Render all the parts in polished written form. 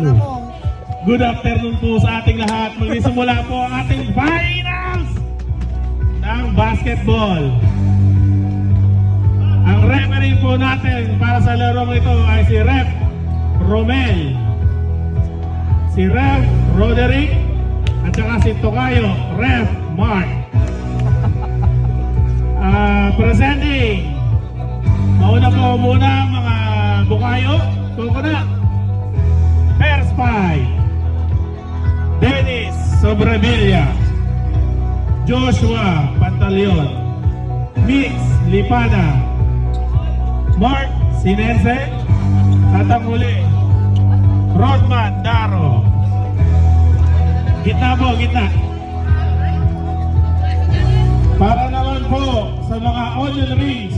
Good afternoon po sa ating lahat. Magsisimula po ang ating finals ng basketball. Ang referee po natin para sa larong ito ay si Ref Romel, si Ref Roderick, at saka si Tokayo, Ref Mark. Presenting, mauna po muna mga bukayo, coconut, First Five, Dennis Sobrevilla, Joshua Pantaleon, Mix Lipana, Mark Sinense, at ang huli, Rodman Daro. Gitna po, gitna. Para naman po sa mga onion rings,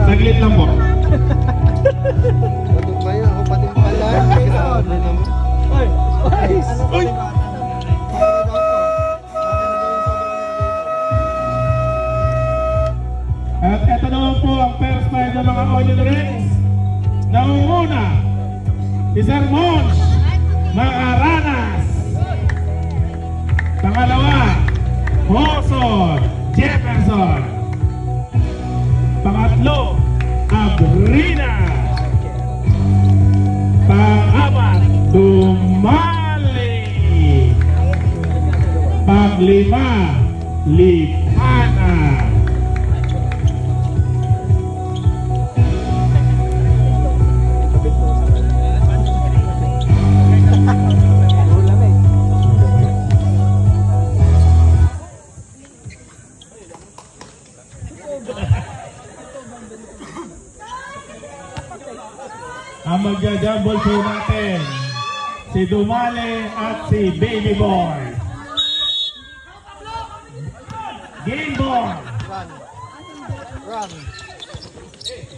saglit lang po. Patut ba yun? Ako pati pala. Oy! Oy! At eto naman po ang first five ng mga onion rings. Naunguna, si Sir Mons Macaranas. Pangalawa, Hoson Jefferson. Pangatlo, Abrina. Pang-apat, Dumali. Pang-lima, Lipana. Ang magja-jumble show natin, si Dumale at si Baby Boy. Game ball. Run.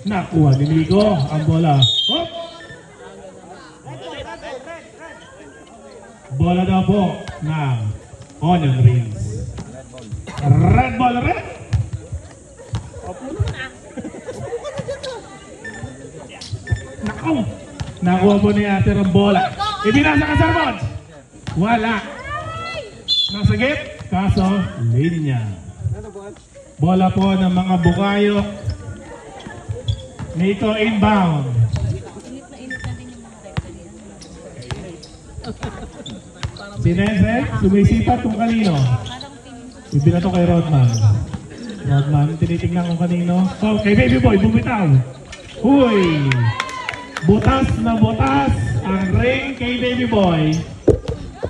Nakuha ni Nico ang bola. Hop! Bola daw po ng onion rings. Red ball, red. Nakaw! Nakuha po ni Ate ang bola. Ibinasa ka, Sir Mons. Wala. Nasagip, kaso linya. Bola po ng mga bukayo. Nico inbound. Si Nese, sumisipat kung kanino. Ibinato kay Rodman. Rodman, tinitingnan kung kanino. So, kay Baby Boy, bumitaw. Uy! Butas na butas ang ring kay Baby Boy.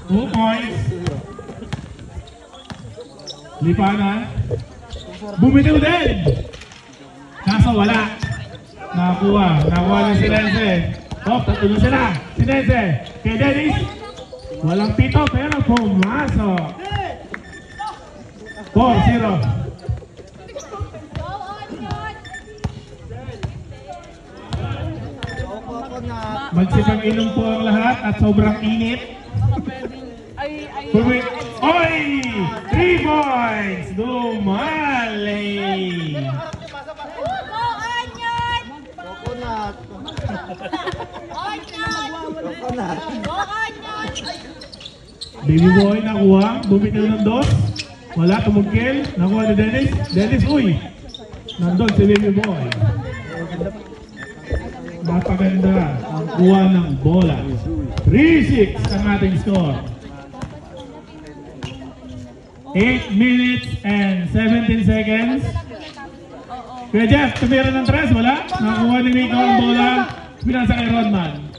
2 points. Lipana. Bumitaw din. Kaso wala. Nakakuha. Nakakuha ng Sinense. Oh, tatulong sila. Sinense. Kay Dennis. Walang pito pero pumasok. 4-0. Magsipag-inom po ang lahat at sobrang init. Oy! 3 points! Dumali! Coconut. Coconut. Baby Boy nakuha. Bumitaw ng dos. Wala, tumugkil. Nakuha ni Dennis. Dennis, uy! Nandun si Baby Boy. Napaganda ang kuha ng bola. 3-6 ang ating score. 8 minutes and 17 seconds. Kuya Jeff, tumira ng 3, wala? Nakuha ni Nico ang bola. Binasa kay Rodman.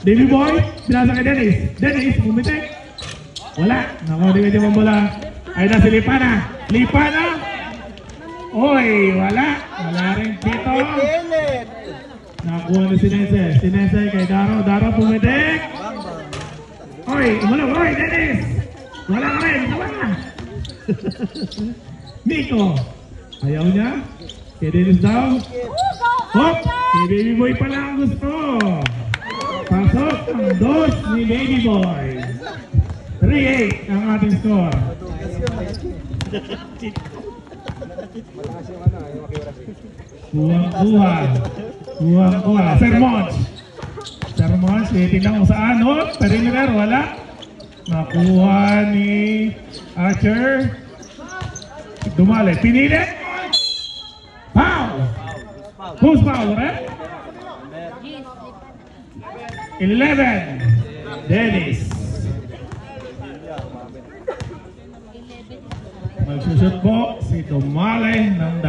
Baby Boy, binasa kay Dennis. Dennis, bumitik. Wala. Nakuha ni Nico ang bola. Ay na si Lipana. Lipana. Oy, wala. Wala rin dito. Nakuha ni Sinense. Sinense kay Daro. Daro pumitik. Oy, umulog. Oy, Dennis. Wala ka rin. Wala. Nico. Ayaw niya. Kay Dennis daw. Hop! Si Baby Boy pala ang gusto. Pasok ang dos ni Baby Boy. 3-8 ang ating score. Kuha. Sir Monch. Sir Monch, titignan kung saan. Hop! Perimeter, wala. Nakuha ni Archer. Dumali. Pinili. Foul! Who's foul, right? 11. Dennis. Magsushoot po si Dumali ng 2.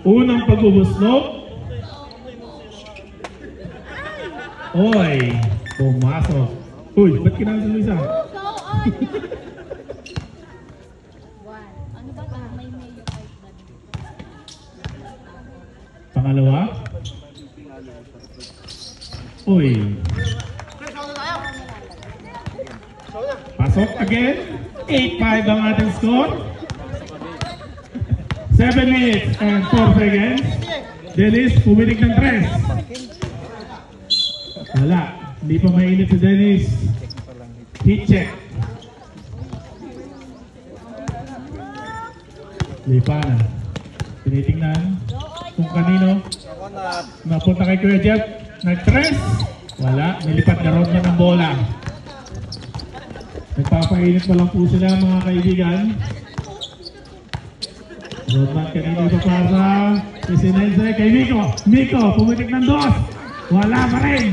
Unang pagbubuslog. Oy, pumasok. Uy, ba't kinang sa isa? Pangalawa. Uy. Pasok again. 8-5 ang ating score. 7 minutes and 4 seconds. Dennis, pumilig ng 3. Wala. Hindi pa mainit si Dennis. Heat check. Lipa na. Tinitingnan kung kanino. Napunta kay Kuya Jeff. Nag-3. Wala. Nilipat na Rodman ng bola. Nagpapainit pa lang po sila mga kaibigan. Rodman kanina pa para si Sinense kay Miko. Miko, pumitik ng 2. Wala pa rin.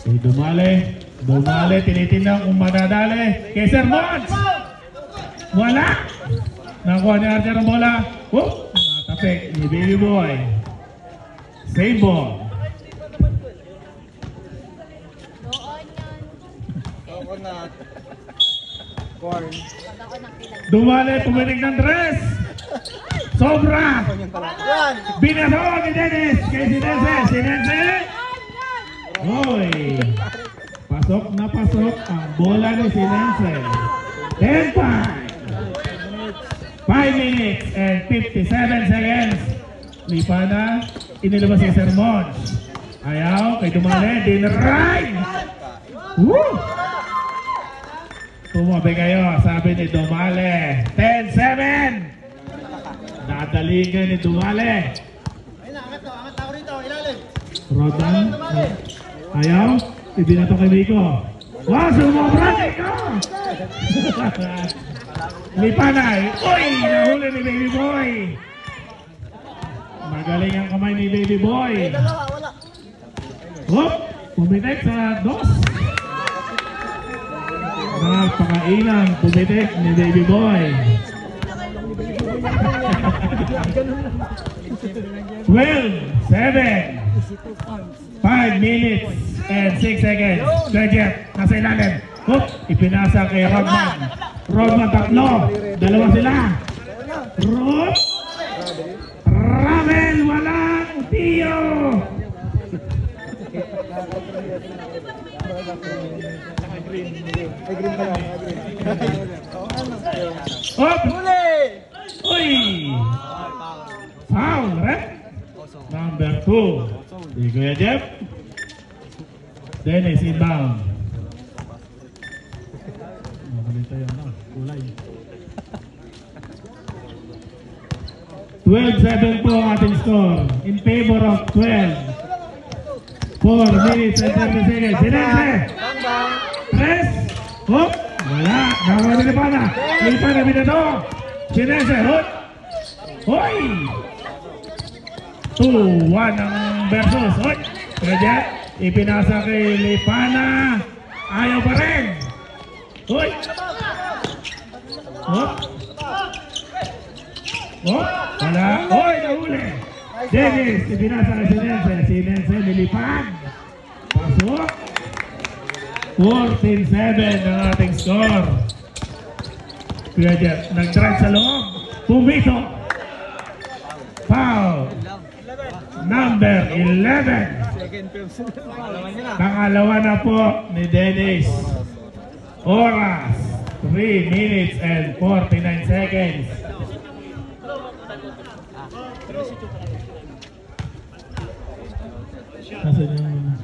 Si Dumali, tinitingnan kung madadali kay Sir Monch. Wala. Nakuha ni Archer ang bola. Natapik ni Baby Boy. Save ball. Dumali, puminig ng 3. Sobra. Binato ni Dennis kay Sinense. Hoy. Pasok na pasok ang bola ni Sinense. 10 time. 5 minutes and 57 seconds. Lipa na. Inilabas si Sir Monch. Ayaw kay Dumali. Dinray. Woo! Tumabi kayo, sabi ni Dumali. 10-7. Dadaligan ni Dumali. Angat ako rito, ilalim. Rodan. Ayaw. Ibinato kay Miko. Wow, sumobra Miko! Lipanay. Uy! Nahuli ni Baby Boy. Magaling ang kamay ni Baby Boy. Hop! Pumitek sa 2. Napakainang pumitek ni Baby Boy. 12-7. 5 minutes and 6 seconds. Gadget, nasa ilalim. Hop! Ipinasa kay Rodman. Rodman 3. 2 sila. Rod! Ravel, walang tiyo! Hop! Uy! Foul, right? Number 2. Si Kuya Jeff. Dennis inbound. Mabalita yan, no? Kulay. 12-7 po ang ating score. In favor of 12. 4 minutes and 30 seconds. Sinense! 3. Hop! Wala. Nakuha ni Lipana. Lipana binato. Sinense. Hop! Hoy! 2-1 ang versus. Hoy! Kaya ipinasa kay Lipana. Ayaw pa rin. Hoy! Hop! Hop! Wala. Hoy! Nahuli. Dennis, ipinasa kay Sinense. Sinense nilipad. Pasok. 14-7 ang ating score. Kuya Jeff, nag-drive sa loob. Pumito. Foul. Number 11. Pangalawa na po ni Dennis. Oras. 3 minutes and 49 seconds. Nasaan yung...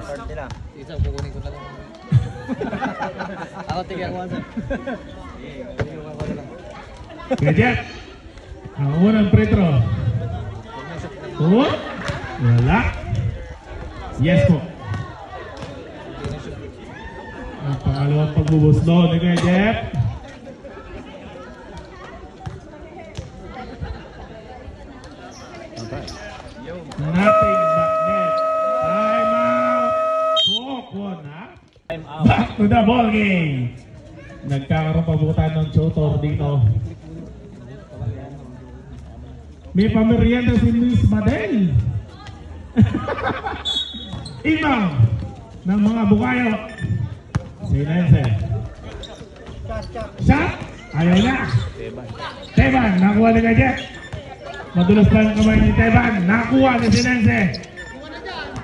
Start nila. Isa, kukunin ko na lang. Ako tigyan ko sa. Gadget. Ang unang free throw. Oh, wala. Yes po. Ang pangalawang pagbubuslo ni Gadget. Nothing but net. Time out. Coconut. Back to the ball game. Nagkakaroon pabutan ng tutor dito. May pamerienda si Luis Madel. Imam ng mga bukayo. Si Nancy. Shot. Ayaw na. Teban. Nakuha ni Gadget. Madulas pa yung kamay ni Teban. Nakuha ni si Nancy.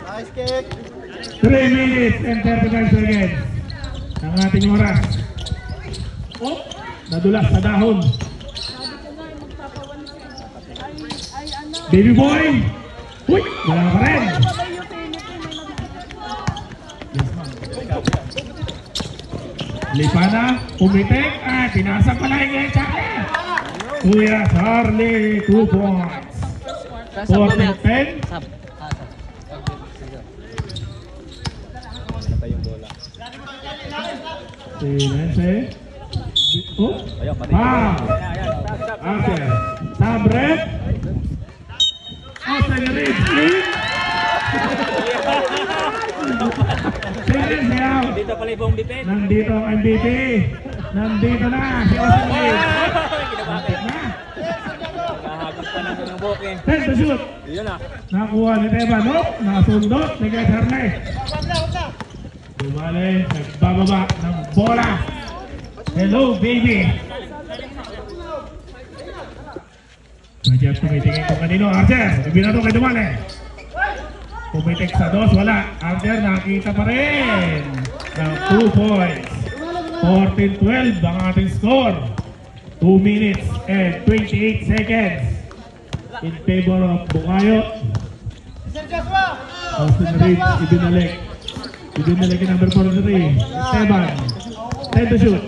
Nice kick. 3 minutes and 35 seconds. Ang ating oras. Oh, nadulas sa dahon. Baby boy. Uy, wala ka rin. Lipana, pumitik. Pinasag pala yung Charlie. Kuya Charlie, 2 points. 4-10. Si Nancy. Oh, after. Sabret. After the race, Dito pala yung defense. nandito ang MVP. Nandito na si Austin Reed. Kahagos pa ng buhok eh. 10 to shoot. Yun ah. Nakuha ni Teban, no? Nakasundot ni Kuya Charlie. Dumali, nagbababa ng bola. Hello, baby. Medyo tumitingin kung kanino. Archer, ibinato kay Dumali. Pumitik sa dos, wala. Archer, nakita pa rin. Ng 2 points. 14-12 ang ating score. 2 minutes and 28 seconds. In favor of Bukayo. Austin Reed, ibinalik. Ibinalik yung number 43. Esteban. 10 to shoot.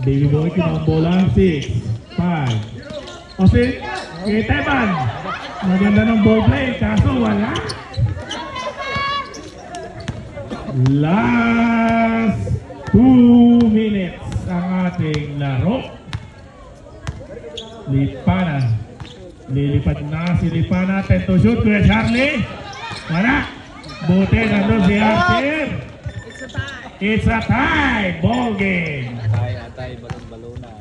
Baby boy, kinambola. 6, 5. Austin, kay Esteban. Maganda ng ball play, kaso wala. Last 2 minutes ang ating laro. Lipana. Lilipad na si Lipana. 10 to shoot. Kuya Charlie. Wala. Buti nandun si Archer. It's a tie. Ball game. Atay, balon-balunan.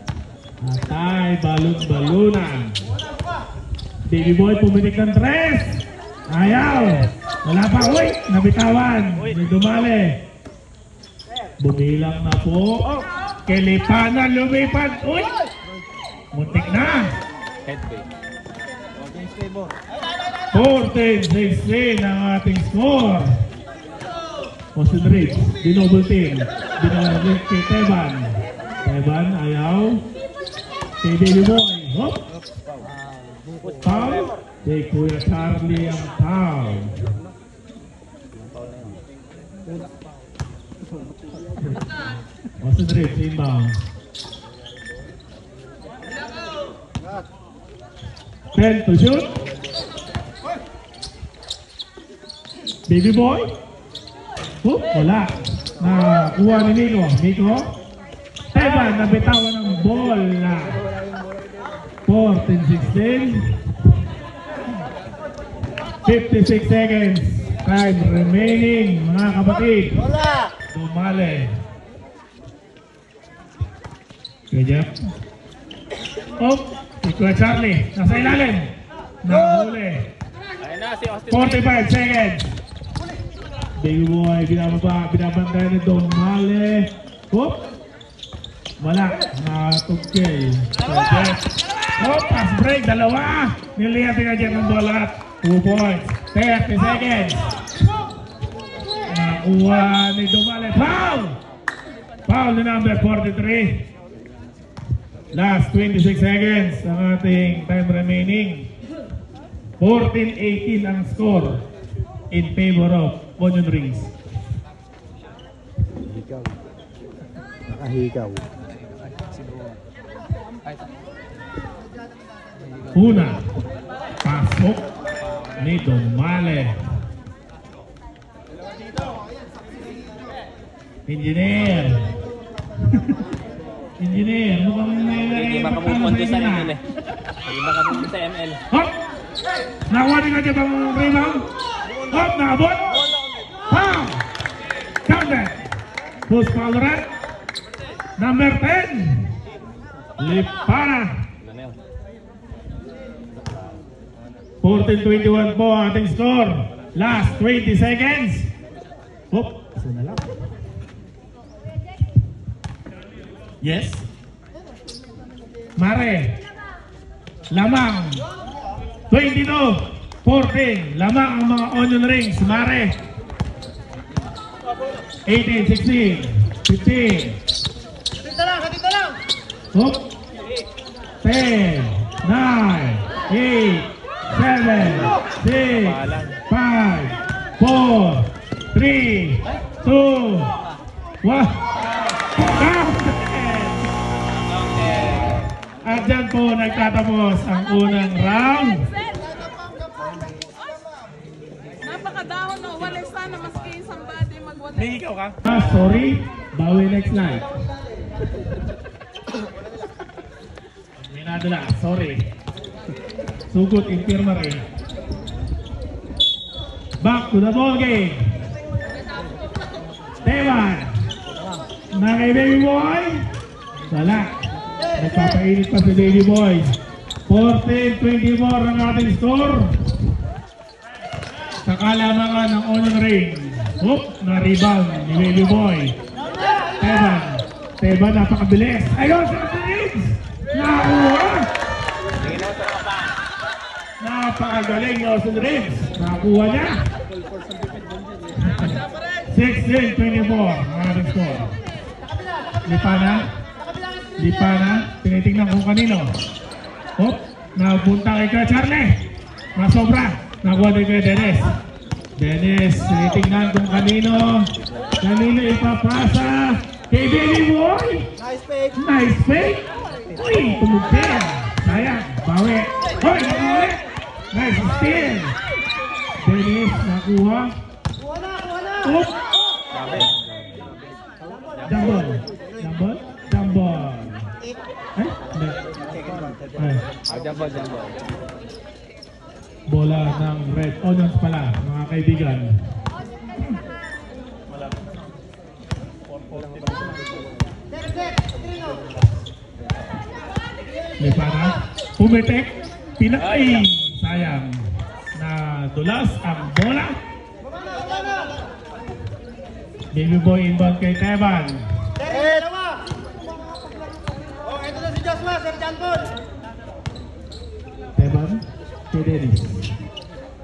Atay, balon-balunan. Baby boy pumitik ng 3. Ayaw. Wala pa. Uy, nabitawan. May Dumali. Bumilang na po. Kay Lipana lumipad. Uy. Muntik na. Headbang. 14-16 ang ating score. Austin Reed, dinouble team. Dinouble kay Teban. Teban, ayaw. Kay Baby Boy. Hop. Foul. Kay Kuya Charlie ang foul. Austin Reed, inbound. 10 to shoot. Baby boy. Oh, wala. Nakuha ni Nico. Nico. Teban, nabitawan ng ball na 14-16. 56 seconds. Time remaining, mga kapatid. Dumali. Okay, Jeff. Oh, Kuya Charlie. Nasa ilalim. Nahuli. Ayun na si Austin. 45 seconds. Baby boy, binabantay ni Dumali. Hop. Wala. Natugkay. Hop, pass break. Dalawa. Nilihat nga dyan ng bola. 2 points. 30 seconds. Nakuha ni Dumale. Foul! Foul na number 43. Last 26 seconds ang ating time remaining. 14-18 ang score in favor of Onion Rings. Hikaw. Nakahikaw. Una, pasok ni Dumale. Engineer. Engineer, mukhang Hindi makamupunta sa ML eh. Hindi makamupunta sa ML. Hop! Nakuha din natin ang rebound. Hop! Nakabot! Foul! Counter! Who's foul red? Number 10. Lipana. Ano na yun? 14-21 po ang ating score. Last 20 seconds. Hop! Isa na lang. Yes. Mare. Lamang. 22-14. Lamang ang mga Onion Rings. Mare. 18, 16, 15. Dito lang! Hop. 10, 9, 8, 7, 6, 5, 4, 3, 2, 1. At dyan po nagtatapos ang unang round. Napakadahon no, wala sana maski isang body magwala. May ikaw ka? Sorry, bawi next night. Minado lang, sorry. Sugot infirmary. Back to the ball game. Teban. Na kay Baby Boy. Wala. Nagpapainit pa si Baby Boy. 14-24 ang ating score. Sa kalamangan ng Onion Ring. Oop, na-rebound ni Baby Boy. Teban. Teban, napakabilis. Ayun, sa Rings. Nakuha. Napakagaling ni Austin Rings. Nakuha niya. 16-24 ang ating score. Lipana, tinitingnan kung kanino. Hop, napunta kay Kuya Charlie. Nasobra, nakuha din kay Dennis. Dennis, tinitingnan kung kanino. Kanino ipapasa. Kay Baby Boy. Nice fake. Uy, tumugtin. Sayang, bawi. Hoy, nakuha. Nice steal. Dennis, nakuha. Hop. Jambol. Ay, hindi. Ay. Jambol. Bola ng Red Onions pala, mga kaibigan. Lipana, pumitik, pinatay. Sayang, na dulas ang bola. Baby Boy inbound kay Teban. Ito na si Joshua, Sir John Paul. Teban kay Dennis.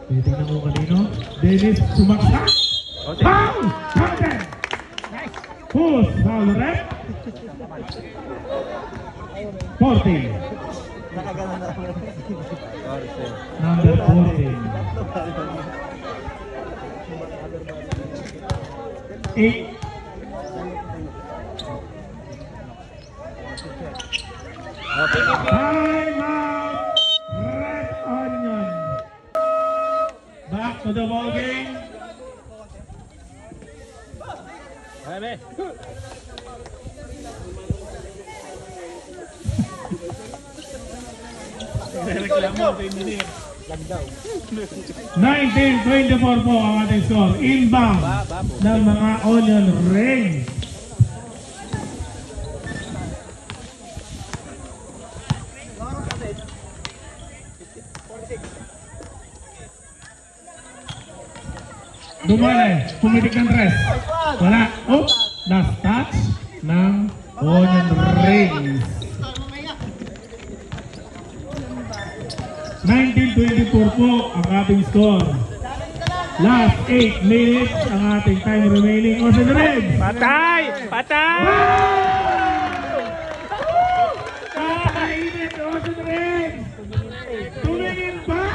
Titingnan ko kanino. Dennis sumaksak. Foul! Counter! Who's foul red? 14. Number 14. 8. Time out! Red Onion. Back to the ball game. Ayan, Reklamo kay Minir. 19-24 po ang ating score. Inbound ng mga Onion Rings. Dumale, pumitik ng dress. Wala. Oh, last touch ng Onion Rings. 19-24 po ang ating score. Last 8 minutes ang ating time remaining. Austin Reeves! Patay! Patay! Kainit, Austin Reeves! Tumingin pa!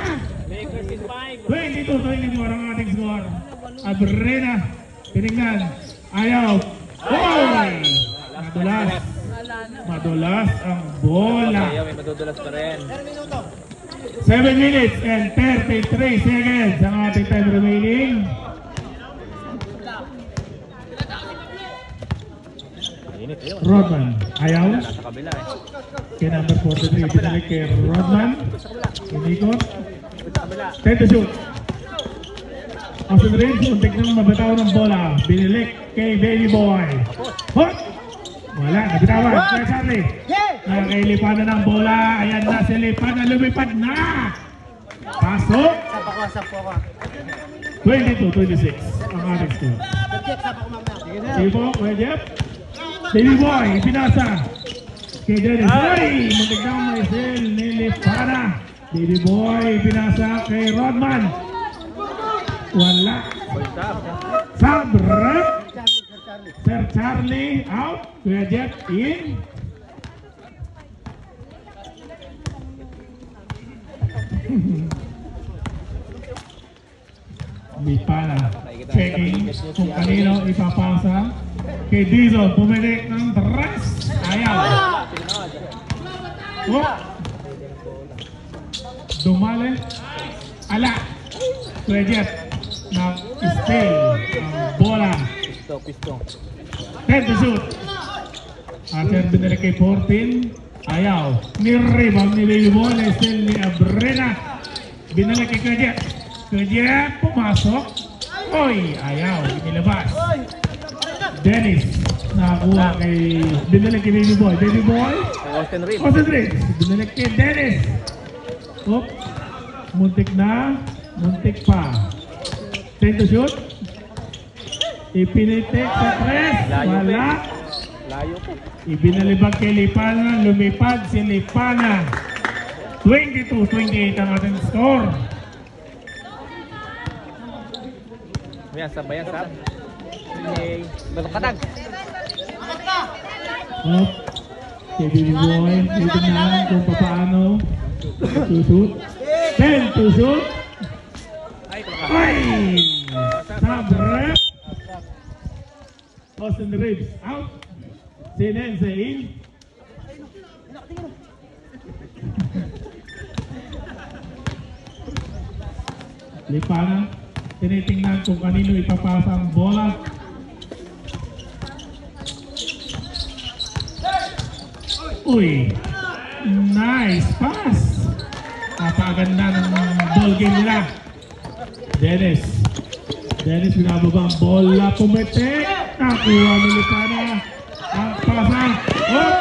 22-24 ang ating score. Abrena, tinignan. Ayaw. Oh! Madulas. Madulas ang bola. Ayaw, may madudulas pa rin. 7 minutes and 33 seconds ang ating time remaining. Init yun. Rodman, ayaw. Nasa kabila eh. Kay number 43, binalik kay Rodman. Inikot. Sa kabila. 10 to shoot. Austin Reeves, untik nang mabitaw ng bola. Binilik kay Baby Boy. Hot! Wala, nabitawan. Kaya Charlie. Nakailipan na ng bola. Ayan na, silipad na, lumipad na. Pasok. 22-26 ang ating score. Sige po, Kuya Jeff. Baby Boy, pinasa. Kay Dennis. Ay! Muntik na Maricel, nilipana. Baby Boy, pinasa kay Rodman. Wala. Sabrap. Sir Charlie out. Kuya Jeff in. Lipana. Checking kung kanino ipapasa. Kay Dizon, pumilik ng tres. Ayaw. Oh. Dumali. Ala. Kuya Jeff. Na-steal ang bola. Pisto. 10 to shoot. After binalik kay 14. Ayaw. Ni-rebound ni Baby Boy. Na-steal ni Abrena. Binalik kay Kuya Jeff. Kuya Jeff pumasok. Oy, ayaw. Inilabas. Dennis. Nakakuha kay... Binalik kay Baby Boy. Baby Boy. Austin Reeves. Austin Reeves. Binalik kay Dennis. Oh. Muntik na. Muntik pa. 10 to shoot. Ipinitik sa tres. Wala. Layo po. Ibinalibag kay Lipana. Lumipad si Lipana. 22-28 ang ating score. Ayan, sabayan, sab. Okay. Balong Up. Kay Baby Boy. Titignan kung paano. To shoot. 10 to shoot. Ay! Sabrap. Austin Reeves out. Sinense in. Lipana. Tinitingnan kung kanino ipapasa ang bola. Uy! Nice pass! Napaganda ng ball game nila. Dennis. Dennis binababa ang bola. Pumitik. Nakuha ni Lipana. Ang pasa. Oh!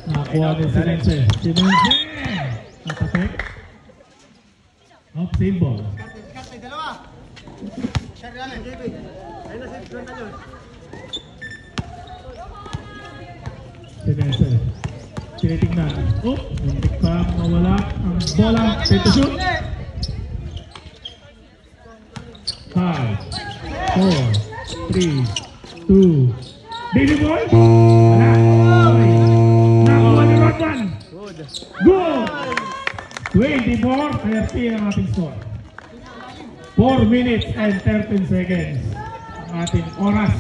Nakuha ni Sinense. Sinense. Natapik. Up, same ball. Sinense. Tinitignan. Oh! Muntik pa mawala ang bola. 10 to shoot. 5, 4, 3, 2. Baby Boy! Wala. Nakuha ni Rodman. Good! 24-30 ang ating score. 4 minutes and 13 seconds ang ating oras.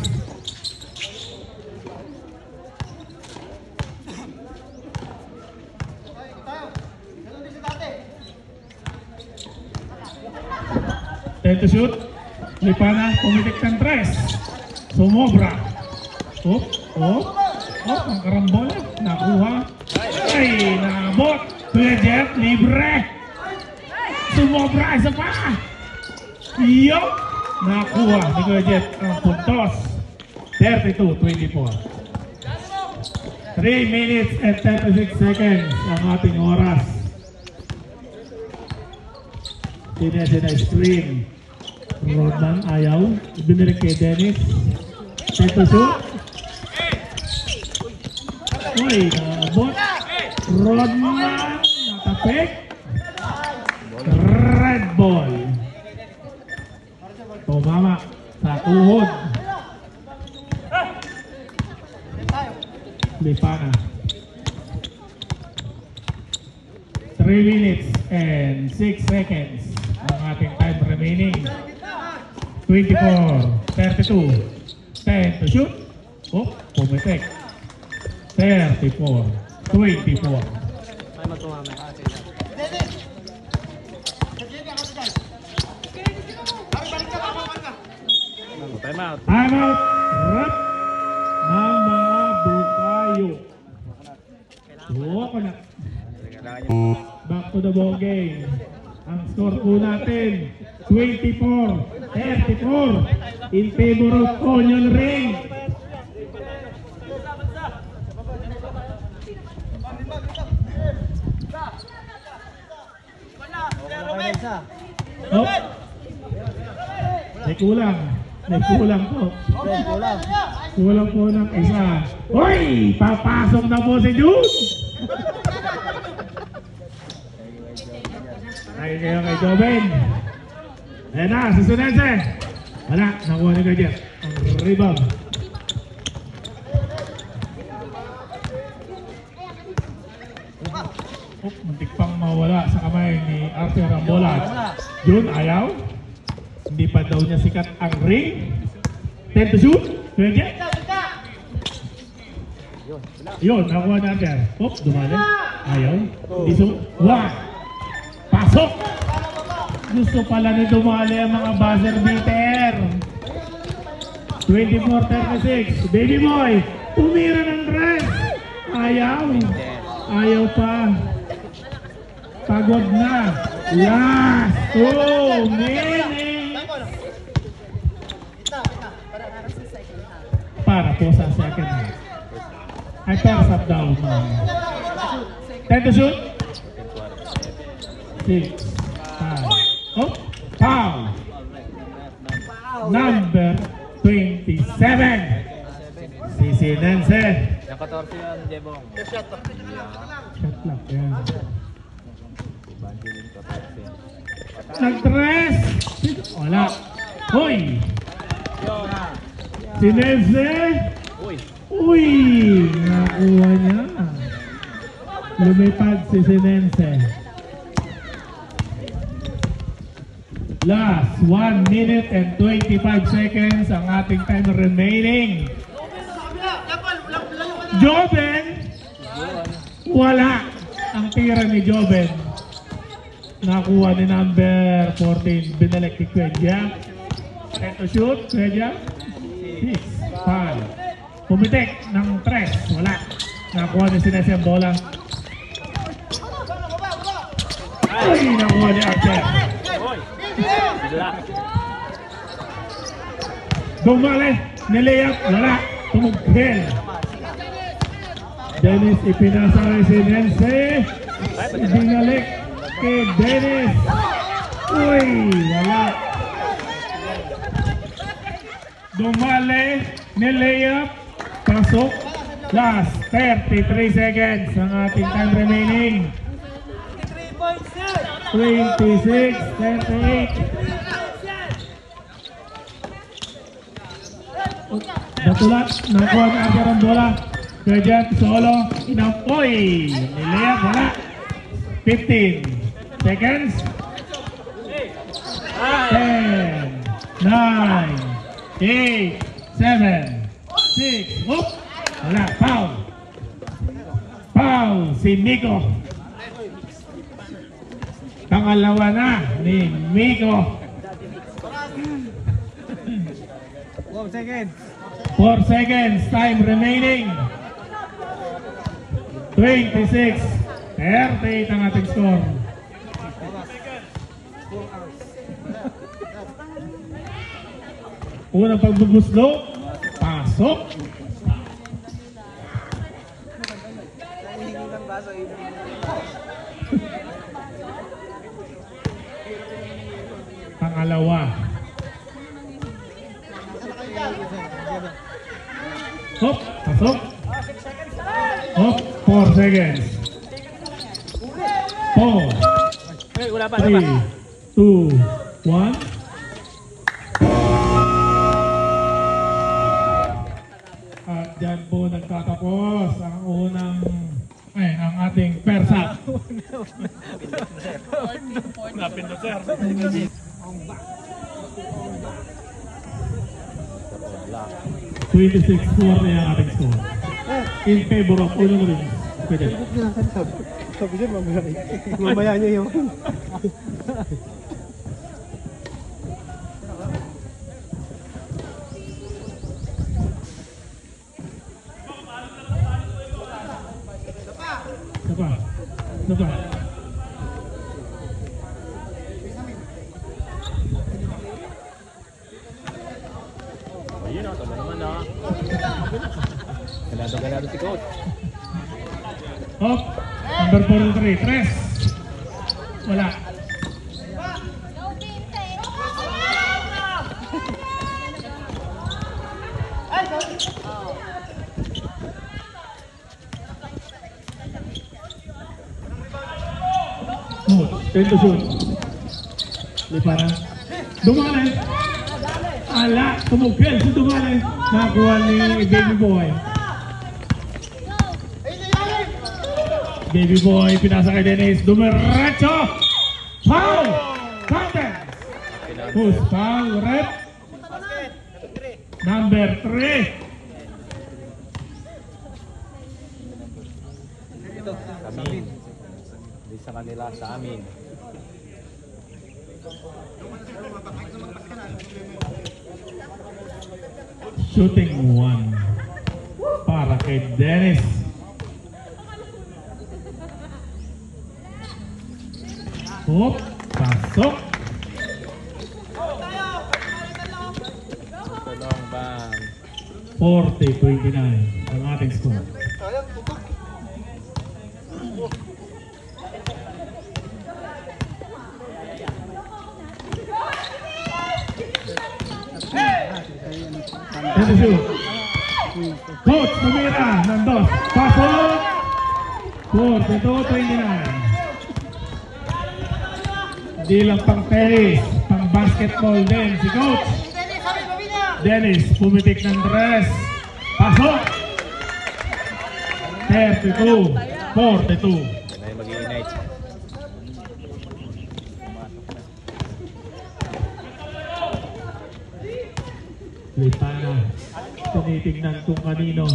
Ten to shoot. Lipana, pumitik ng tres. Sumobra. Oh, ang karambola. Nakuha. Ay, naabot. Kuya Jeff, libre. Sumobra, isa pa. Yo! Nakuha ni Kuya Jeff ang puntos. 32-24. 3 minutes and 36 seconds ang ating oras. Tinesa na screen. Rodman ayaw. Ibinirik kay Dennis. Tito shoot. Uy, naabot. Rodman natapik. Red ball. Tumama sa tuhod. Lipana. 3 minutes and 6 seconds ang ating time remaining. 24, 32, 10 to shoot. Oh, pumitek. 34, 24. May magkumama. Time out. Time out. Rap ng mga bukayo. Buko na. Back to the ball game. Ang score po natin, 24-34 in favor of Onion Ring. Oh. May kulang. May kulang po. Kulang po ng isa. Hoy! Papasok na po si Jude! Ay kayo kay Joven. Ayan na, susunense. Wala, nakuha ni Gadget. Ang rebound. Oh, muntik pang mawala sa kamay ni Arthur ang bola. Jun, ayaw. Hindi pa daw niya sikat ang ring. 10 to shoot. Gadget. Yun, nakuha natin. Oh, dumali. Ayaw. Hindi so. Wow. Pasok! Gusto pala ni dumali ang mga buzzer beater. 24-36. Baby boy, tumira ng dress. Ayaw. Ayaw pa. Pagod na. Last 2 minutes. Para po sa second half. Ay, first half daw. 10 to shoot. 6, 5, oh, foul! Number 27. Si Sinense. Yung 14 yun, Jebong. Shot lock, yan. Nag-dress! Wala. Hoy! Sinense! Uy! Uy! Nakuha niya. Lumipad si Sinense. Last 1 minute and 25 seconds ang ating time remaining. Joven, wala ang tira ni Joven. Nakuha ni number 14, binalik ni Kwenja. Ito shoot, Kwenja. 6, 5. Pumitik ng 3, wala. Nakuha ni Sinesi ang bola. Ay, nakuha ni Archer. Dumali, nilayap, wala, tumugpil. Dennis ipinasa kay Sinense. Binalik kay Dennis. Uy, wala. Dumali, nilayap, pasok. Last 33 seconds ang ating time remaining. 26, 38. Natulat, nakuha ni Archer ang bola. Gadget, solo, inampoy. Nilayap, wala. 15 seconds. 10, 9, 8, 7, 6. Whoop! Wala, foul. Foul si Miko. Pangalawa na ni Miko. 4 seconds. 4 seconds, time remaining. 26, 38 ang ating score. Unang pagbubuslo, pasok. Pangalawa. Hop, pasok. Hop, 4 seconds. 4, Hey, wala pa, 3, 2, 1. At dyan po nagtatapos ang ang ating persa. Napindot sir. 26-4 na yung ating score. In favor of Uno Rings. Pwede. Sabi niya, mamaya niya yung... Sapa. Ayun, tama naman ah. Ganado si coach. Hop. Number 43. Tres. Wala. Oh, 10 to shoot. Liparan. Dumalen. Ala, tumugpil si Dumalen. Nakuha ni Baby Boy. Baby Boy, pinasa kay Dennis. Dumiretso. Foul! Counter! Who's foul? Rep? Number 3. Amin. Hindi sa kanila, sa amin. Shooting 1 para kay Dennis. Hop, pasok. Tulong bang. 40-29 ang ating score. Coach, tumira ng dos. Pasok. 42-29. Hindi lang pang tennis, pang basketball din si Coach. Dennis, pumitik ng dress. Pasok. 32-42. Ay mag-i-inite. Lipana, tinitignan kung kanino.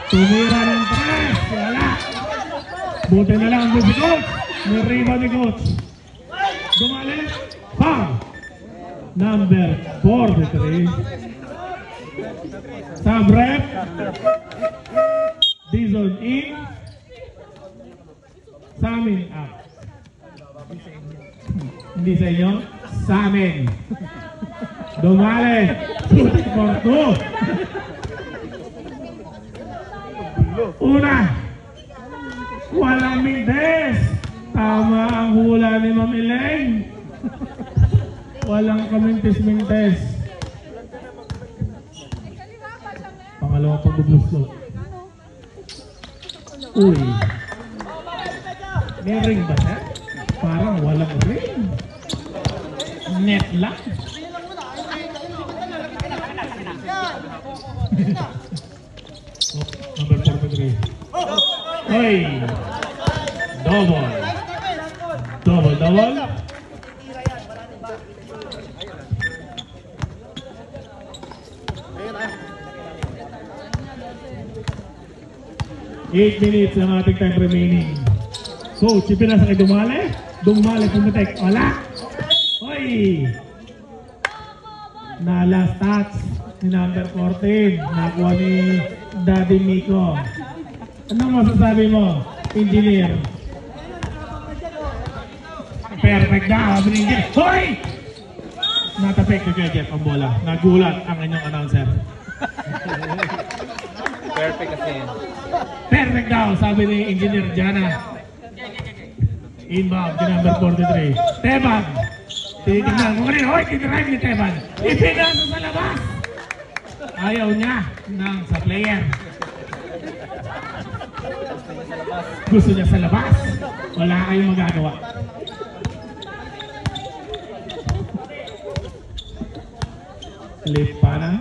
Tumira ng press, wala. Buti na lang si Coach. May rebound ni Coach. Dumali, foul. Number 43. Sub-rep. Dizon in. Sa amin up. Hindi sa inyo, sa amin. Dumali. Shooting for 2. Una. Walang mintes. Tama ang hula ni Ma'am Elaine. Walang kamintes-mintes. Pangalawang pagbubluslo. Uy. May ring ba siya? Parang walang ring. Net lang. Number 43. Hey! Double. Double. 8 minutes ang ating time remaining. So, chipin na sa kay Dumale. Dumale pumitek. Wala. Hoy! Na last touch ni number 14. Nakuha ni Daddy Miko. Anong masasabi mo, engineer? Perfect na. Hoy! Natapik ni Kuya Jeff ang bola. Nagulat ang inyong announcer. Perfect kasi yun. Perfect daw, sabi ni Engineer Jana. Inbound, the number 43. Teban. Titignan mo rin. Hoy, titirive ni Teban. Ipinasa sa labas. Ayaw niya sa player. Gusto niya sa labas. Wala kayong magagawa. Lipana.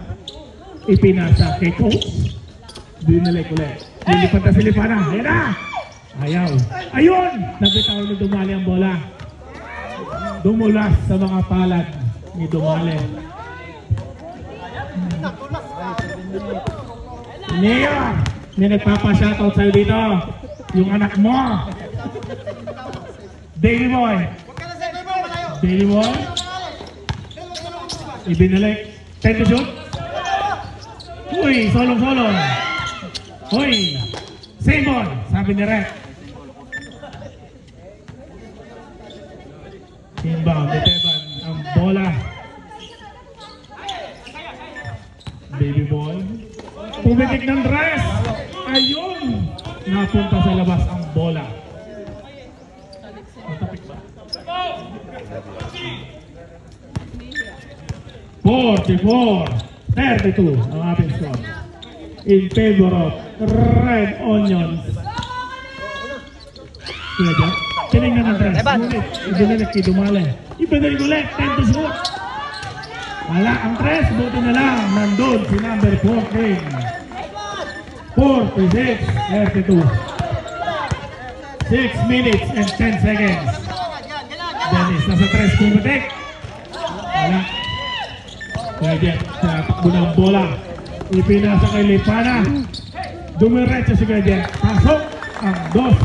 Ipinasa kay Coach. Binalik ulit. Lilipat na si Lipana. Ayan na! Ayaw. Ayun! Nabitaw ni Dumali ang bola. Dumulas sa mga palad ni Dumali. Nia! May nagpapa-shoutout sa'yo dito. Yung anak mo. Daily Boy. Daily Boy. Ibinalik. 10 to shoot. Uy, solo. Uy, same ball. Sabi ni Rek. Inbound, Esteban. Ang bola. Baby Boy. Pumitik ng dress. Ayun. Napunta sa labas ang bola. Matapik ba? 44-32 ang ating score. In favor of Red Onions. Kaya dyan, tinignan ng dress. Ngunit, ibinalik kay Dumali. Ibinalik ulit, 10 to shoot. Wala ang dress, buti na lang. Nandun si number 14. 46-32. 6 minutes and 10 seconds. Dennis, nasa tres pumitik. Wala. Kaya dyan, takbo ng bola. Ipinasa kay Lipana. Dumiretso si kaya dyan. Pasok ang dos.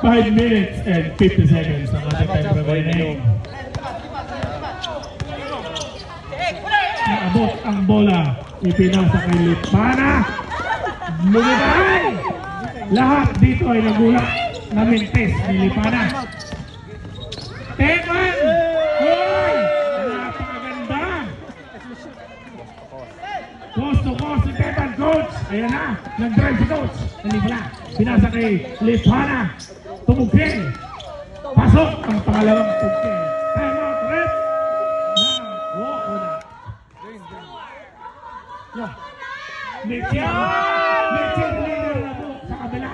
Five minutes and 50 seconds ang ating time remaining. Naabot ang bola. Ipinasa kay Lipana. Lumibay! Lahat dito ay nagulat na mintes ni Lipana. Teman! Hoy! Napakaganda! Coast to coast si Teman, coach! Ayan na! Nag-drive si coach! Hindi pala. Pinasa kay Lipana. Tumugkin! Pasok ang pangalawang tugkin. Time out, rep! Walk on up. May cheerleader na po sa kabila.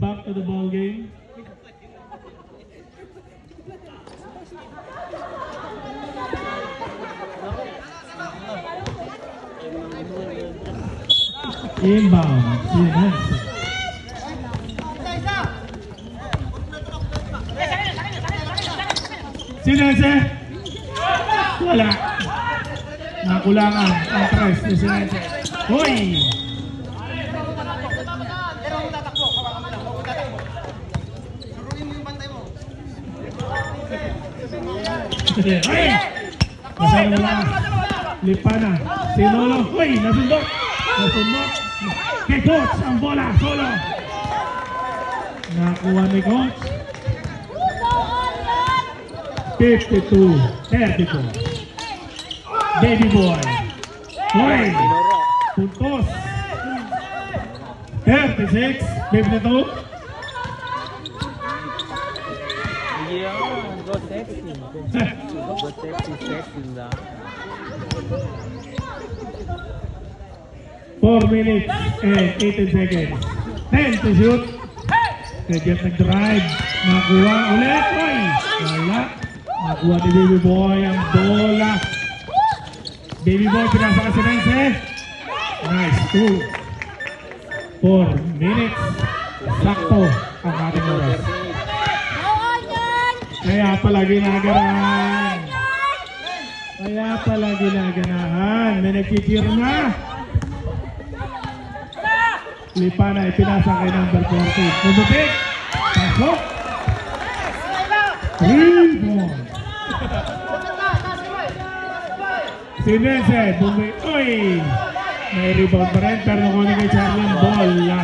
Back to the ball game. Inbound. Sinense. Wala. Nakulangan ang tres ni Sinense. Hoy! Ay! Masyado wala. Lipana. Sinolo. Hoy! Nasundok. Kay Coach ang bola. Solo. Nakuha ni Coach. 52-34. Baby Boy. Hoy! Puntos. 36. Baby na to. Go sexy lang. 4 minutes and 18 seconds. 10 to shoot. Kaya nag-drive. Nakuha ulit. Hoy! Wala. Nakuha ni Baby Boy ang bola. Baby Boy, pinasa ka si Nancy. Nice. 4 minutes. Sakto ang ating oras. Kaya pala ginaganahan. May nagkikir na. Lipana, ipinasa kay number 14. Pumupik. Pasok. 3 points. Sinense, Uy! May rebound pa rin, pero nakunin kay Charlie ang bola.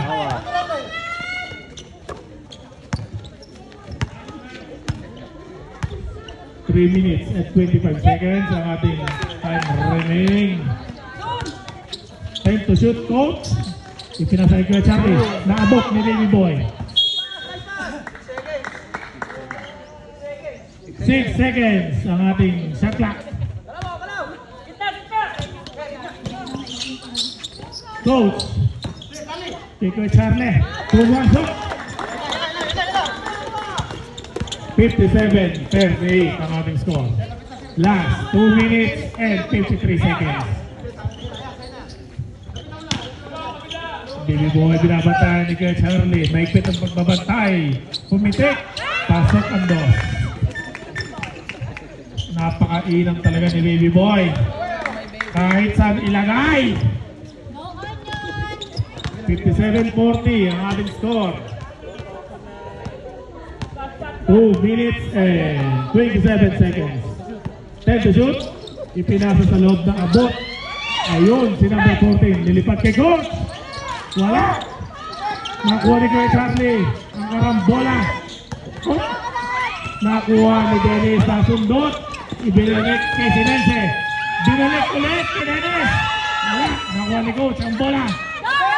Three minutes at 25 seconds ang ating time remaining. Time to shoot, coach. Ipinasa kay Charlie. Naabot ni Baby Boy. 6 seconds ang ating shot clock. Coach. Kay Charlie. Pumasok. 57-38 ang ating score. Last 2 minutes and 53 seconds. Baby Boy binabantayan ni Kuya Charlie. Maigpit ang pagbabantay. Pumitik. Pasok ang dos. Napakainang talaga ni Baby Boy. Kahit saan ilagay. 57-40 ang ating score. 2 minutes and 27 seconds. 10 to shoot. Ipinasa sa loob ng abot. Ayun, si number 14. Lilipat kay Coach. Wala. Nakuha ni Kuya Charlie. Ang karambola. Oh. Nakuha ni Dennis sa sundot. Ibinalik kay Sinense. Binalik ulit kay Dennis. Wala. Nakuha ni Coach ang bola.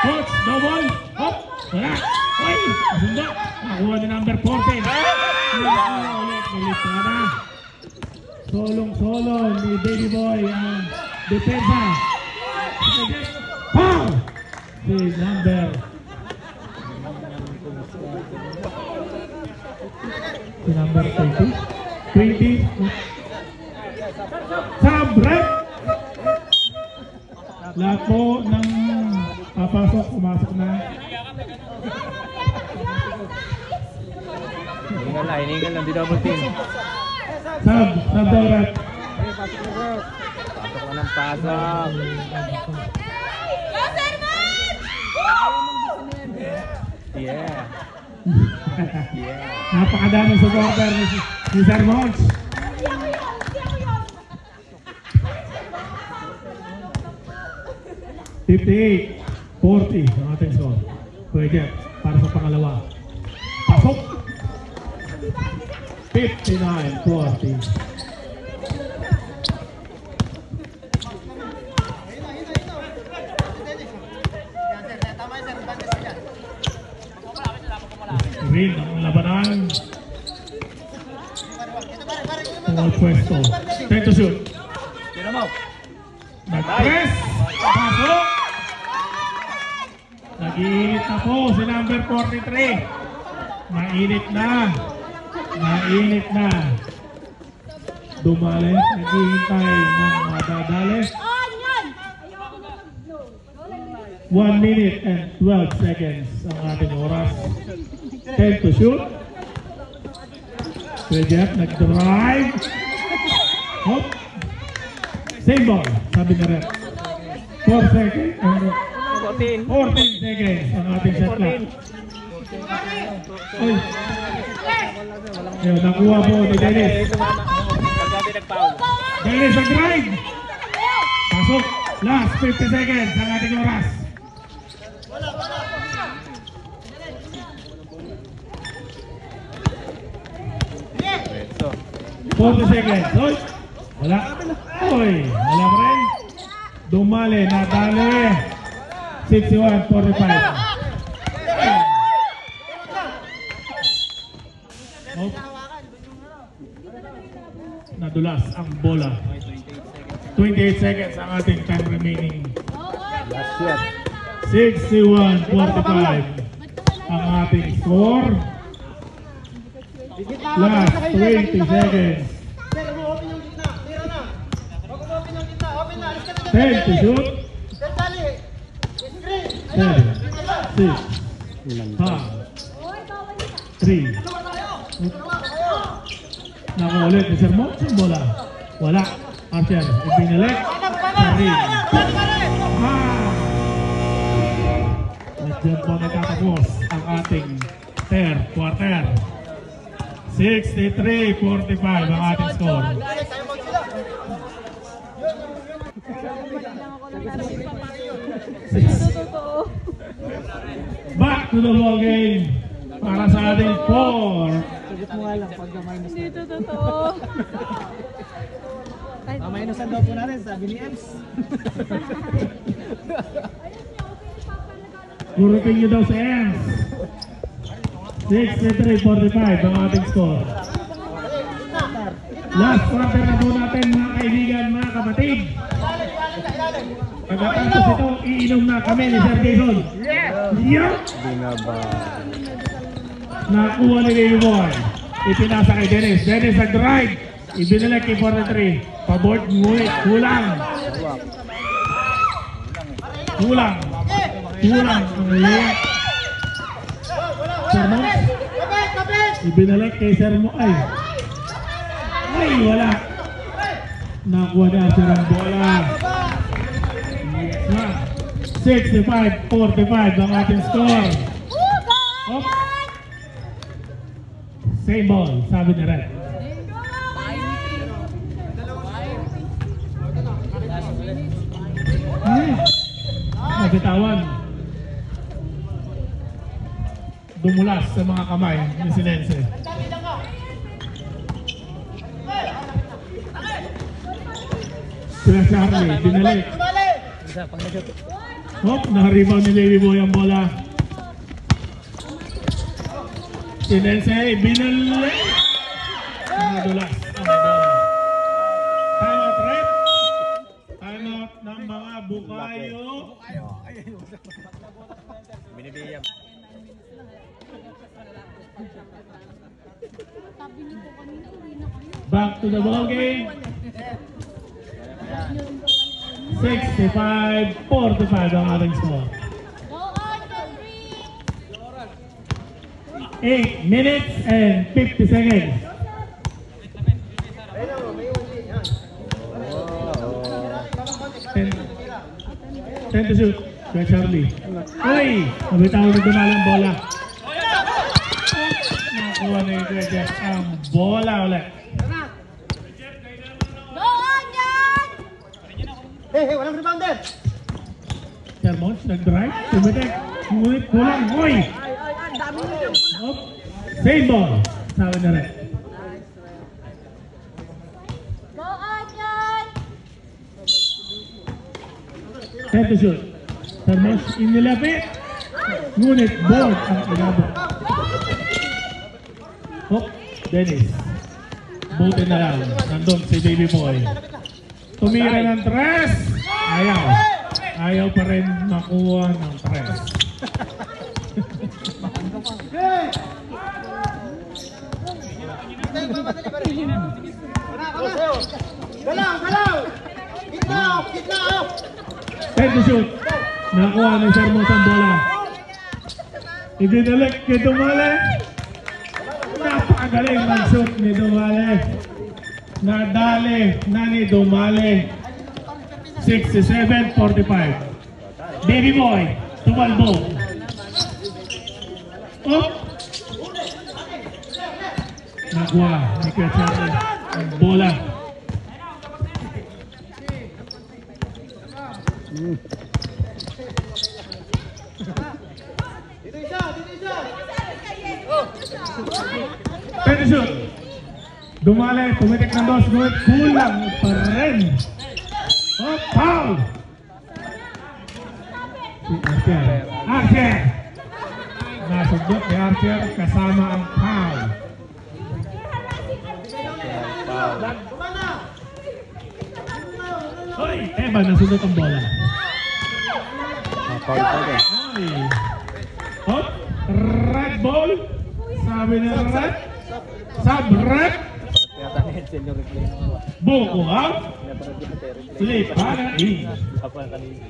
Coach, double. Hop. Wala. Uy, sundot. Nakuha ni number 14. Nakuha ulit. Nilipad na. Solong-solo ni Baby Boy ang depensa. Foul! Si number 20. Sabrek! Lahat po ng papasok, pumasok na. Hiningal lang, di double team. Sab daw rat. Pasok na ng pasok. Yeah. Napakadaming supporter ni Sir Mons. $58-40 ang ating score. Pwede para sa pangalawa. Pasok! 59-40. Rin ang labanan. Tungkol pwesto. 10 to shoot. Nag-press. Pasok. Nag-iinit na po si number 43. Mainit na. Mainit na. Dumali. Naghihintay ng madadali. 1 minute and 12 seconds ang ating oras. 10 to shoot. Jeff nag-drive. Hop. Same ball. Sabi na rin. 4 seconds. 14 seconds ang ating set clock. Uy. Yun, nakuha po ni Dennis. Dennis nag-drive. Pasok. Last 50 seconds ang ating oras. 40 seconds. Uy! Wala. Uy! Wala pa rin. Dumali. Nadali. 61-45. Oh. Nadulas ang bola. 28 seconds ang ating time remaining. 61-45 ang ating score. Last 20 seconds. 10 to shoot. 7, 6, 5, 3. Nakaulit ni Sir Mons ang bola. Wala. Archer, ibinalik. Sarin. At dyan po nagtatapos ang ating third quarter. 63-45 ang ating score. Back to the ball game para sa ating 4. Hindi ito totoo. Minusan daw po natin, sabi ni Ems. Kurutin nyo daw sa Ems. 63-45 ang ating score. Last quarter na po natin mga kaibigan, mga kapatid. Pagkatapos ito, iinom na kami ni Sir Jason. Yeah! Nakuha ni Baby Boy. Ipinasa kay Dennis. Dennis nag-drive. Ibinalik kay 43. Paboard, ngunit kulang. Kulang. Kulang. Ang liit. Sermon. Ibinalik kay Sermon. Ay, wala. Nakuha na ang bola. 65-45 ang ating score. Oh. Same ball, sabi ni Red. Nagitawan. Dumulas sa mga kamay ni Sinense. Sila Charlie, binalik. Hop, naka-rebound ni Lady Boy ang bola. Sinense, binalik. Nadulas ang bola. Time out, Red. Time out ng mga bukayo. Binibiyam. Back to the ball game. 65-45 ang ating score. 8 minutes and 50 seconds. Ten to shoot. Kaya Charlie. Uy! Nabitaw na dumali ang bola. Nakuha na yung Kuya Jeff ang bola ulit. Hey, walang rebounder! Sermons, nag-drive, tumitik, ngunit kulang, uy! Hop, same ball, sabi na rin. Ten to shoot. Sermons, inilapit, ngunit board ang inabot. Hop, Dennis. Buti na lang, nandun si Baby Boy. Tumira ng tres. Ayaw. Ayaw pa rin makuha ng tres. Galaw! Gitlaw! Ten to shoot. Nakuha ni Sermos ang bola. Ibinalik kay Dumale. Napakagaling mag-shoot ni Dumale. Nadali na ni Dumale. 67-45. Baby Boy, tumalbo. Oh! Nakuha ni Kuya Charlie ang bola. Pwede shoot. Dumali, tumitik ng dos, ngunit kulang pa rin. Oh, foul! Si Archer. Nasugot ni Archer kasama ang foul. Hoy, Evan, nasugot ang bola. Foul pa rin. Hoy. Hop, red ball. Sabi ni Red. Sub-red. Yata na senior replay. Buko out. Slip para in. Apa kanina.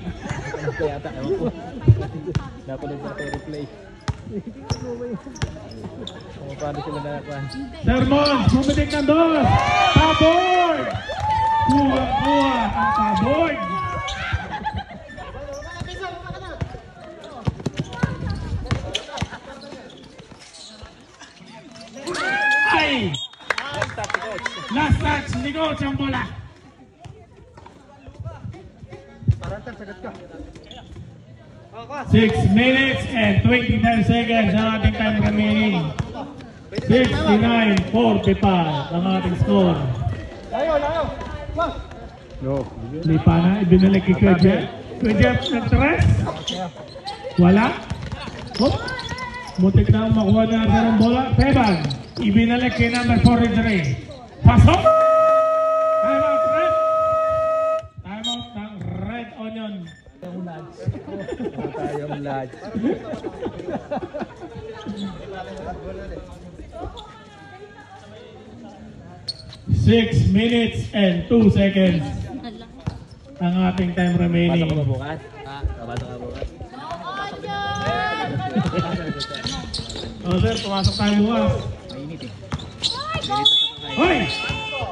Kaya yata ewan ko. Napanood sa replay. Paano sila nakakuha? Sermons, pumitik ng dos. Paboard. Kuha ang paboard. Ay! Last touch ni Coach ang bola. Parantan, sagat ka. 6 minutes and 29 seconds ang ating time remaining. 69-45 ang ating score. Layo! No. Lipa na, ibinalik kay Kuya Jeff. Kuya Jeff nag-tres. Wala. Hop. Mutik na makuha na ng bola. Teban. Ibinalik kay number 43. Pasok! Time out, Red. Time out ng Red Onion. Tayong lads. 6 minutes and 2 seconds ang ating time remaining. Pasok ka ba bukas? Pasok ka bukas? Oh sir, pumasok tayo bukas. Mainit eh. Hoy!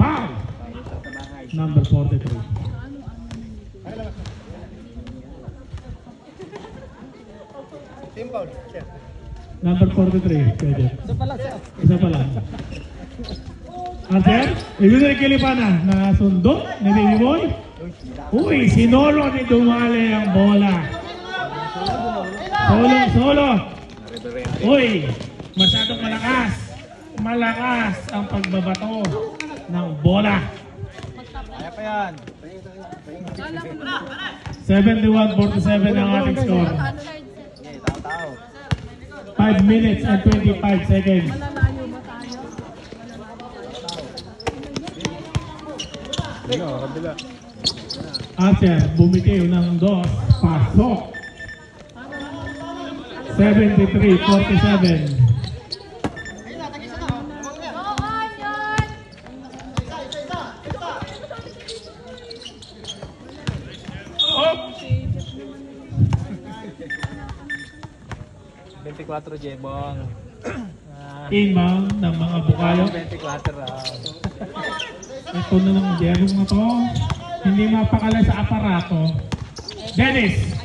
Foul! Number 43. Team foul. Number 43. Pwede. Isa pala siya. Isa pa lang. Archer, ibigay kay Lipana na sundo ni Baby Boy. Uy, sinolo ni Dumale ang bola. Solo. Uy, masyadong malakas. Malakas ang pagbabato ng bola. Kaya pa yan. 71-47 ang ating score. Sige, tao-tao. 5 minutes and 25 seconds. Malalayo ba tayo? Kabila. Archer, bumitiw ng dos. Pasok. 73-47. Oh! 24 Jebong. Inbound ng mga bukayo. 24 raw. Ito na ng Jerome na to. Hindi mapakala sa aparato. Dennis!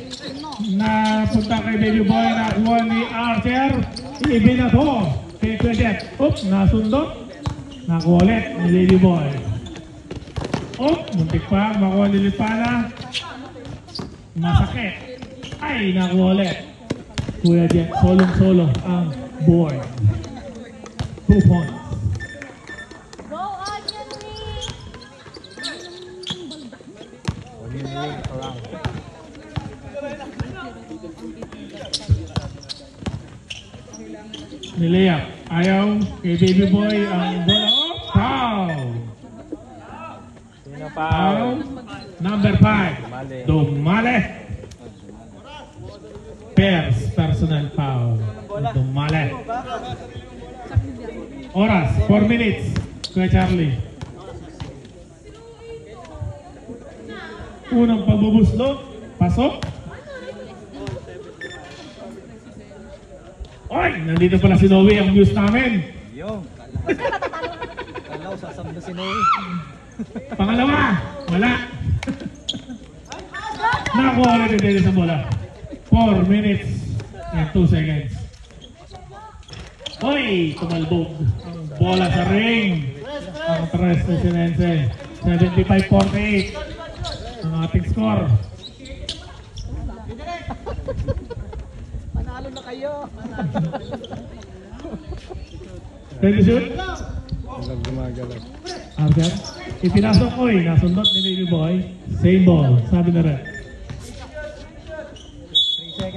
Napunta kay Baby Boy. Nakuha ni Archer. Ibinato. Kay Kwedet. Oops! Nasundot. Nakuha ulit ni Baby Boy. Oops! Muntik pa. Makuha ni Lipana. Masakit. Ay! Nakuha ulit. Kuya Jet. Solong-solo ang board. 2 points. Nilayap. Ayaw kay Baby Boy ang bola. Oh, foul! Sino Foul. Number 5. Dumale. Pairs. Personal foul. Dumale. Oras. 4 minutes. Kuya Charlie. Unang pagbubuslo. Pasok. Oy! Nandito pala si Noe, ang news namin. Yung. Kala ko sasabdo si Noe. Pangalawa, wala. Nakuha ulit dito sa bola. 4 minutes and 2 seconds. Oy! Tumalbog ang bola sa ring. Ang tres na sinense. 75-48 ang ating score. Panalo na kayo. Ready to shoot? Walang gumagalag. Archer. Ipinasok ko eh. Nasundot ni Baby Boy. Same ball. Sabi na rin.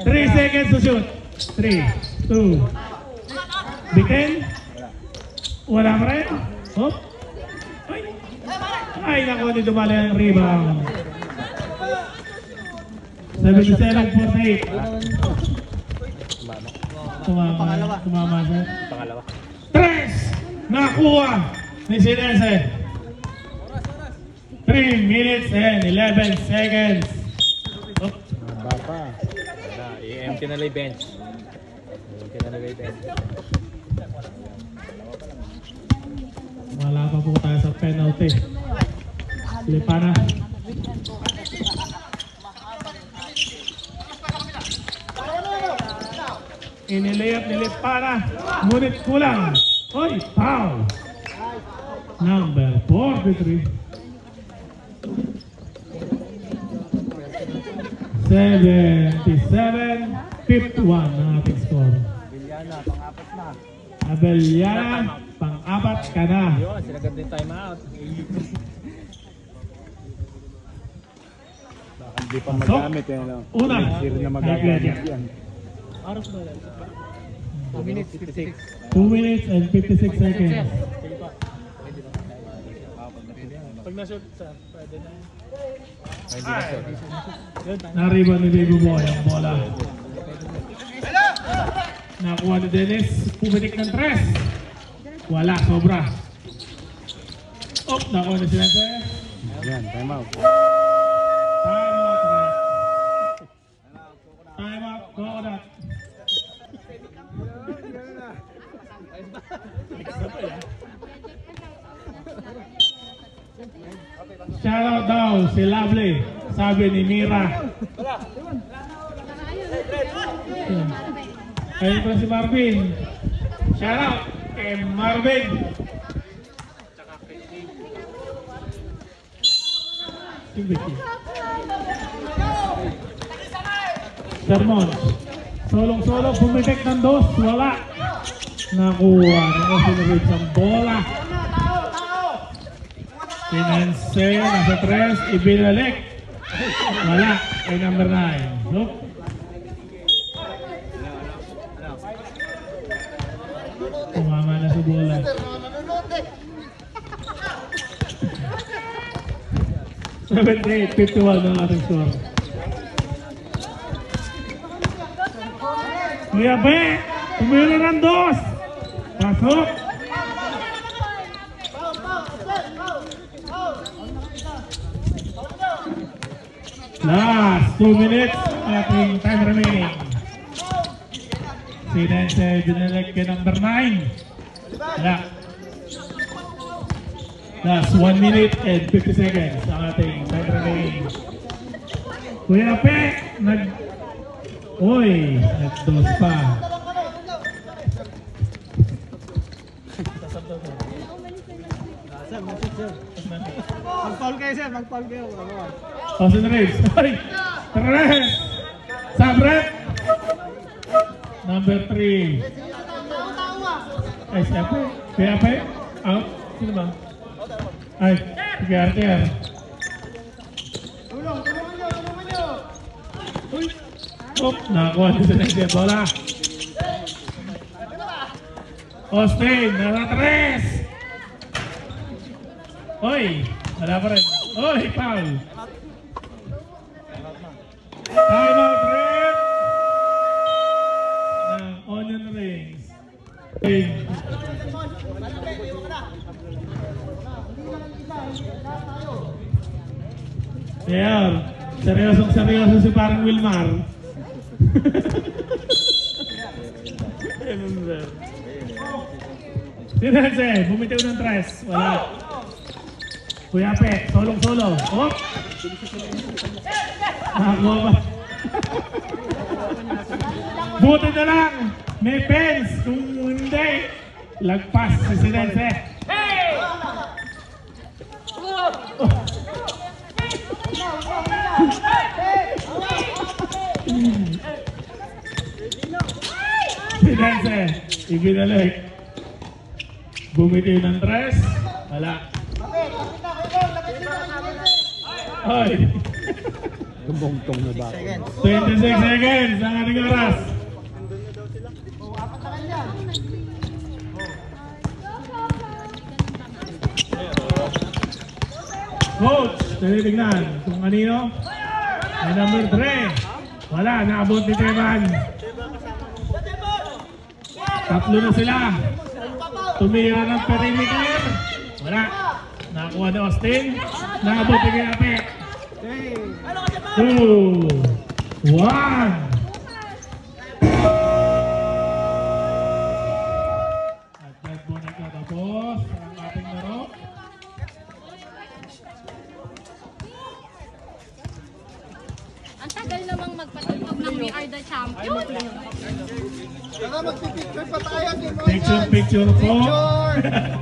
3 seconds to shoot. 3, 2. Bitin. Wala pa rin. Hop. Ay. Ay, naku, hindi dumali ang rebound. 77-48. Tumama siya. Pangalawa. 3! Nakuha ni Sinese. 3 minutes and 11 seconds. Oh. Baba. I-empty na lang yung bench. I-empty na lang yung bench. Wala pa po tayo sa penalty. Lipana. Inilayap ni Lipana. Ngunit kulang. Oy, foul. Number 43. 77-51 ang ating score. Bilyana, pang-apat na. Abeliana, pang-apat ka na. Yun, sinagad din time out. Baka hindi pa magamit eh, no? Una, Hindi rin na kay magagamit Gledya. yan. Oras ba yan? 2 minutes 56. 2 minutes and 56 seconds. Pag na-shoot sa, pwede na. Nariban ni Baby Boy ang bola. Nakuha ni Dennis. Pumitik ng 3. Wala, sobra. Oh, nakuha na si Nese. Yan, time out. Time out, ref. Time out, Coconut. Shoutout daw si Lovely, sabi ni Mira. Ayun pa si Marvin. Shoutout kay Marvin. Sermon. Solong-solong pumitik ng dos. Wala. Nakuha. Nakuha ang bola. Pinanse. Nasa 3. Ibinalik. Wala. Kay number 9. Look. Tumama na sa bola. 78-51 ang ating score. Kuya Be, tumira ng dos. Pasok. Last 2 minutes ating time remaining. Sinense dinelect kay number 9. Wala. Last 1 minute and 50 seconds ang ating time remaining. Kuya Pe, Uy, nag-dos pa. Mag-foul kayo, sir. Mag-foul kayo. Austin Reeves. Ay! Tres! Sabret! Number 3. Ay, siya po. Kaya pa eh? Out? Sino ba? Ay, sige Arter. Tulungan nyo. Uy! Oh, nakakuha din sa next year. Bola. Austin, nasa 3! Uy! Wala pa rin. Uy, foul! Time out, red! Ng Onion Rings. Kaya, seryosong-seryoso si parang Wilmar. Sinense, bumitiw ng 3. Wala. Kuya Pe, solong-solo. Oh! Nakakuha pa. Buti na lang. May pens. Kung hindi, lagpas si Sinense. Sinense, ibinalik. Bumitiw ng 3. Wala. Ay. Tumbong-tong na ba? 26 seconds ang ating oras. Coach, tinitignan kung kanino. Ay number 3. Wala, naabot ni Teman. Tatlo na sila. Tumira ng perimeter. Wala. Nakakuha ni Austin. Naabot ni Kape. 2, 1. At that po nagtatapos ang ating laro. Ang tagal namang magpatugtog ng We Are the Champion. Saka magpipicture pa tayo. Picture po.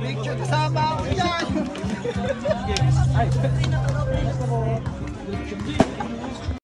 Picture kasama ako dyan.